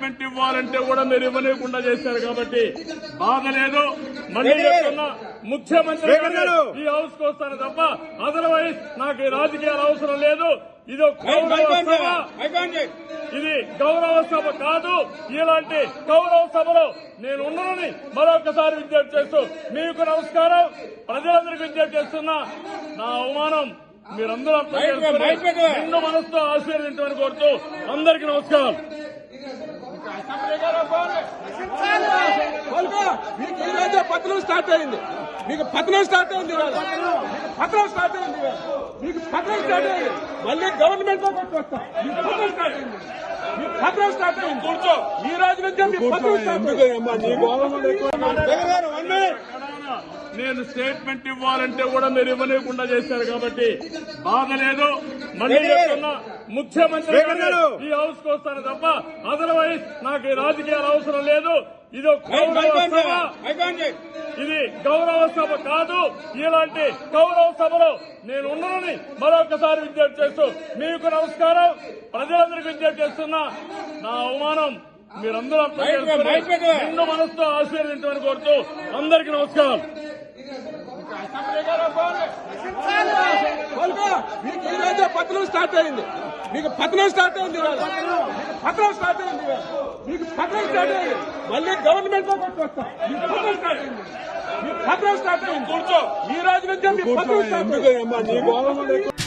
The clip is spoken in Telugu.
స్టేట్మెంట్ ఇవ్వాలంటే కూడా మీరు ఇవ్వలేకుండా చేశారు కాబట్టి బాధ లేదు. మళ్ళీ చెప్తున్నా, ముఖ్యమంత్రి ఈ హౌస్ కు వస్తాను తప్ప అదర్వైజ్ నాకు ఈ రాజకీయాలు అవసరం లేదు. ఇది ఇది గౌరవ సభ కాదు. ఇలాంటి గౌరవ సభలో నేను ఉన్నానని మరొకసారి విజ్ఞప్తి చేస్తూ మీకు నమస్కారం. ప్రజలందరికీ విజ్ఞప్తి చేస్తున్నా, నా అవమానం మీరందరూ అర్థం చేసుకుని నిండు మనసుతో ఆశీర్వదించమని కోరుతూ అందరికీ నమస్కారం. మీకు ఈ రోజే పతనం స్టార్ట్ అయింది. మీకు పతనం స్టార్ట్ అయింది. పతనం స్టార్ట్ అయింది. మీకు పతనం స్టార్ట్ అయింది. మళ్ళీ గవర్నమెంట్ లో కొట్టుకొస్తాం. మీకు పతనం స్టార్ట్ అయింది. మీకు పతనం స్టార్ట్ అయింది. కూర్చో. ఈ రోజు నుంచి మీకు పతనం స్టార్ట్ అయింది. నేను స్టేట్మెంట్ ఇవ్వాలంటే కూడా మీరు ఇవ్వలేకుండా చేశారు కాబట్టి బాధ లేదు. మళ్ళీ చెప్తున్నా, ముఖ్యమంత్రి ఈ హౌస్ కు వస్తాను తప్ప అదర్వైజ్ నాకు ఈ రాజకీయాలు అవసరం లేదు. ఇది ఇది గౌరవ సభ కాదు. ఇలాంటి గౌరవ సభలో నేను ఉన్నానని మరొకసారి విజ్ఞప్తి చేస్తూ మీకు నమస్కారం. ప్రజలందరికీ విజ్ఞప్తి చేస్తున్నా, నా అవమానం మీరందరూ అర్థం చేసుకుని నిండు మనసుతో ఆశీర్వదించమని కోరుతూ అందరికీ నమస్కారం. మీకు ఈ రోజే పతనం స్టార్ట్ అయింది. మీకు పతనం స్టార్ట్ అయింది. పతనం స్టార్ట్ అయింది. మీకు పతనం స్టార్ట్ అయింది. మళ్ళీ గవర్నమెంట్ లో కొట్టుకొస్తాం. మీకు పతనం స్టార్ట్ అయింది. మీకు పతనం స్టార్ట్ అయింది. కూర్చో. ఈ రోజు నుంచి మీకు పతనం స్టార్ట్ అయింది.